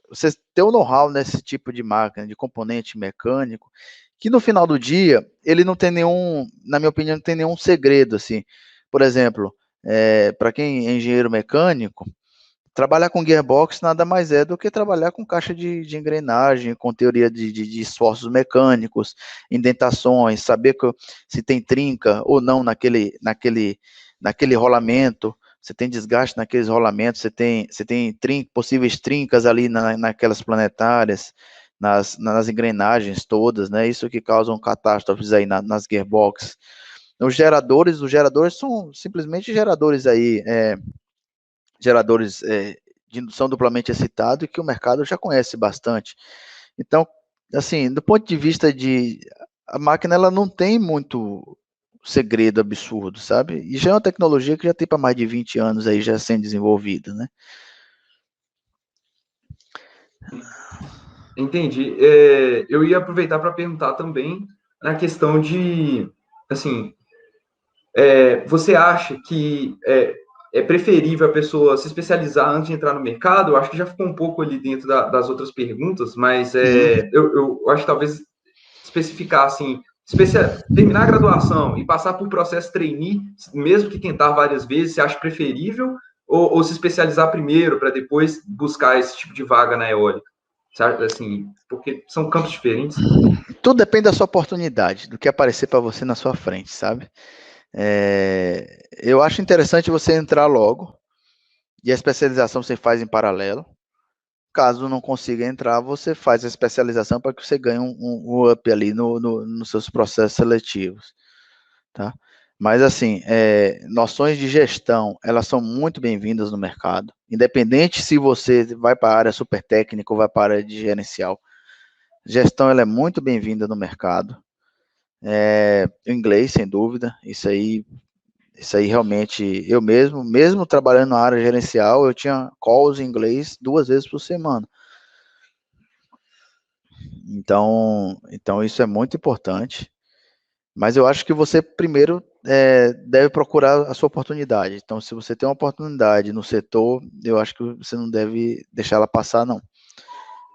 você ter o know-how nesse tipo de máquina, de componente mecânico, que no final do dia, ele não tem nenhum, na minha opinião, não tem nenhum segredo, assim. Por exemplo, para quem é engenheiro mecânico, trabalhar com gearbox nada mais é do que trabalhar com caixa de engrenagem, com teoria de esforços mecânicos, indentações, saber se tem trinca ou não naquele rolamento, você tem desgaste naqueles rolamentos, você tem possíveis trincas ali naquelas planetárias, nas engrenagens todas, né? Isso que causam catástrofes aí nas gearbox. Os geradores são simplesmente geradores aí, geradores de indução duplamente excitado, que o mercado já conhece bastante. Então, assim, do ponto de vista a máquina, ela não tem muito segredo absurdo, sabe? E já é uma tecnologia que já tem para mais de 20 anos aí já sendo desenvolvida, né? Entendi. Eu ia aproveitar para perguntar também na questão de, assim, você acha que é preferível a pessoa se especializar antes de entrar no mercado? Eu acho que já ficou um pouco ali dentro das outras perguntas, mas eu acho que talvez especificar assim, terminar a graduação e passar por processo trainee, mesmo que tentar várias vezes, você acha preferível? Ou se especializar primeiro para depois buscar esse tipo de vaga na eólica? Sabe, assim, porque são campos diferentes. Tudo depende da sua oportunidade, do que aparecer para você na sua frente, sabe? Eu acho interessante você entrar logo, e a especialização você faz em paralelo. Caso não consiga entrar, você faz a especialização para que você ganhe um up ali nos seus processos seletivos, tá? Mas, assim, noções de gestão, elas são muito bem-vindas no mercado, independente se você vai para a área super técnica ou vai para a área de gerencial. Gestão, ela é muito bem-vinda no mercado. Inglês, sem dúvida, isso aí realmente, eu mesmo trabalhando na área gerencial, eu tinha calls em inglês 2 vezes por semana. Então isso é muito importante, mas eu acho que você primeiro deve procurar a sua oportunidade. Então, se você tem uma oportunidade no setor, eu acho que você não deve deixar ela passar, não.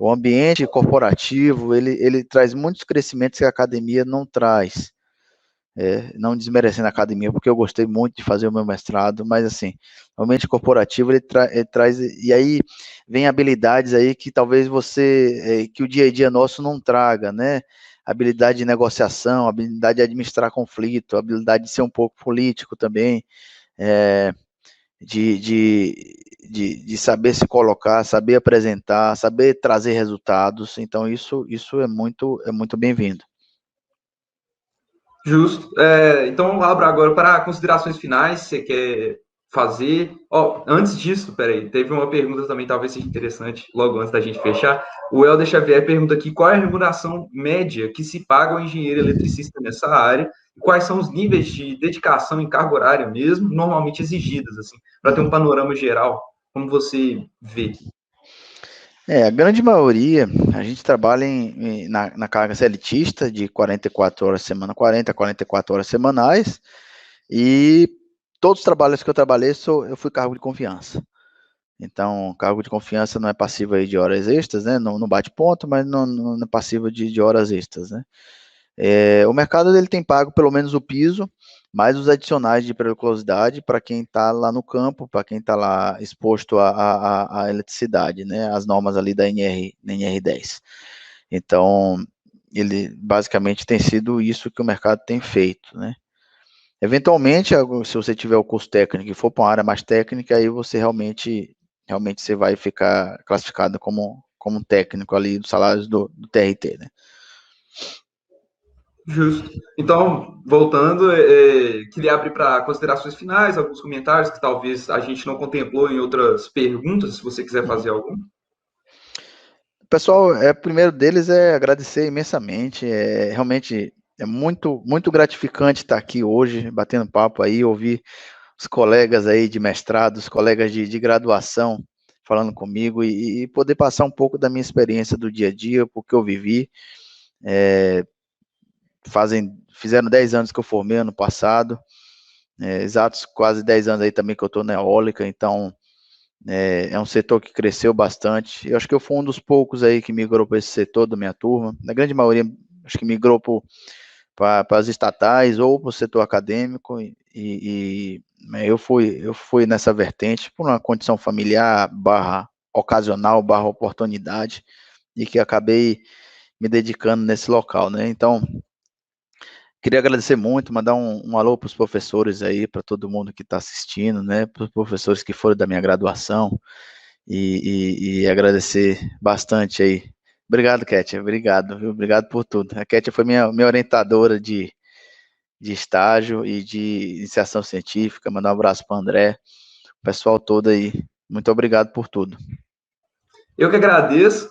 O ambiente corporativo, ele traz muitos crescimentos que a academia não traz. Não desmerecendo a academia, porque eu gostei muito de fazer o meu mestrado, mas assim, o ambiente corporativo ele traz, e aí vem habilidades aí que talvez que o dia a dia nosso não traga, né? Habilidade de negociação, habilidade de administrar conflito, habilidade de ser um pouco político também, de saber se colocar, saber apresentar, saber trazer resultados. Então isso é muito bem-vindo. Justo. Então, eu abro agora para considerações finais. Você quer fazer? Ó, antes disso, peraí, teve uma pergunta também, talvez seja interessante, logo antes da gente fechar. O Helder Xavier pergunta aqui qual é a remuneração média que se paga ao engenheiro eletricista nessa área e quais são os níveis de dedicação em carga horária mesmo, normalmente exigidas, assim, para ter um panorama geral, como você vê. A grande maioria, a gente trabalha na carga seletista de 44 horas semana, 40 a 44 horas semanais, e todos os trabalhos que eu trabalhei, eu fui cargo de confiança. Então, cargo de confiança não é passivo aí de horas extras, né? Não bate ponto, mas não é passivo de horas extras, né? O mercado ele tem pago pelo menos o piso, mais os adicionais de periculosidade para quem está lá no campo, para quem está lá exposto à eletricidade, né? As normas ali da NR10. Então, ele basicamente tem sido isso que o mercado tem feito, né? Eventualmente, se você tiver o curso técnico e for para uma área mais técnica, aí você realmente você vai ficar classificado como um técnico ali dos salários do TRT, né? Justo. Então, voltando, queria abrir para considerações finais, alguns comentários que talvez a gente não contemplou em outras perguntas, se você quiser fazer algum. Pessoal, o primeiro deles é agradecer imensamente. Realmente é muito gratificante estar aqui hoje, batendo papo aí, ouvir os colegas aí de mestrado, os colegas de graduação falando comigo e poder passar um pouco da minha experiência do dia a dia, porque eu vivi. Fizeram 10 anos que eu formei ano passado, exatos quase 10 anos aí também que eu estou na eólica, então é um setor que cresceu bastante. Eu acho que eu fui um dos poucos aí que migrou para esse setor da minha turma. Na grande maioria, acho que migrou para as estatais ou para o setor acadêmico. Eu fui nessa vertente por uma condição familiar barra ocasional, barra oportunidade, e que acabei me dedicando nesse local, né? Então, queria agradecer muito, mandar um alô para os professores aí, para todo mundo que está assistindo, né? Para os professores que foram da minha graduação, e agradecer bastante aí. Obrigado, Kétia, obrigado, viu? Obrigado por tudo. A Kétia foi minha orientadora de estágio e de iniciação científica. Mandar um abraço para o André, o pessoal todo aí. Muito obrigado por tudo. Eu que agradeço.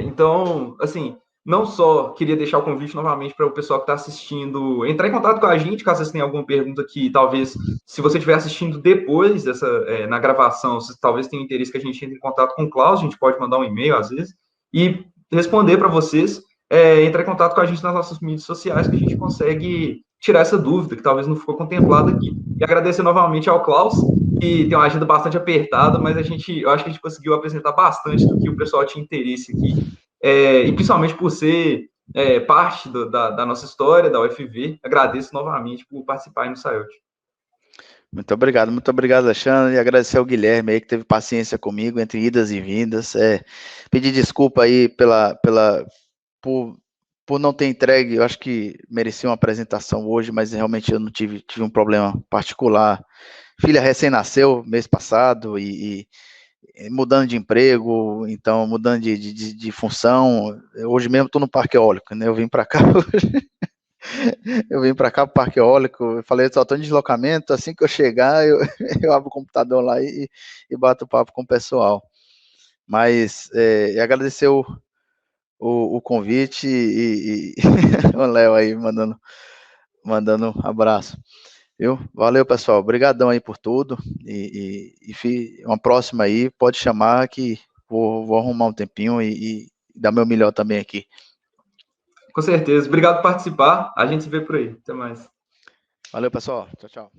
Então, assim, não só queria deixar o convite novamente para o pessoal que está assistindo entrar em contato com a gente, caso vocês tenham alguma pergunta que talvez, se você estiver assistindo depois na gravação, se talvez tenha interesse que a gente entre em contato com o Klaus, a gente pode mandar um e-mail às vezes, e responder para vocês, entrar em contato com a gente nas nossas mídias sociais, que a gente consegue tirar essa dúvida, que talvez não ficou contemplada aqui. E agradecer novamente ao Klaus, que tem uma agenda bastante apertada, mas eu acho que a gente conseguiu apresentar bastante do que o pessoal tinha interesse aqui, e principalmente por ser parte da nossa história, da UFV. Agradeço novamente por participar aí no Sayot. Muito obrigado, Alexandre, e agradecer ao Guilherme aí que teve paciência comigo entre idas e vindas. Pedir desculpa aí por, por não ter entregue, eu acho que merecia uma apresentação hoje, mas realmente eu não tive um problema particular. Filha recém-nasceu mês passado e mudando de emprego, então mudando de função. Hoje mesmo estou no Parque Eólico, né? Eu vim para cá hoje. Eu vim para cá para o Parque Eólico, eu falei, só estou em deslocamento, assim que eu chegar, eu abro o computador lá e bato papo com o pessoal. Mas agradecer o convite e o Léo aí mandando um abraço. Viu? Valeu, pessoal. Obrigadão aí por tudo. Uma próxima aí, pode chamar que vou arrumar um tempinho e dar meu melhor também aqui. Com certeza. Obrigado por participar. A gente se vê por aí. Até mais. Valeu, pessoal. Tchau, tchau.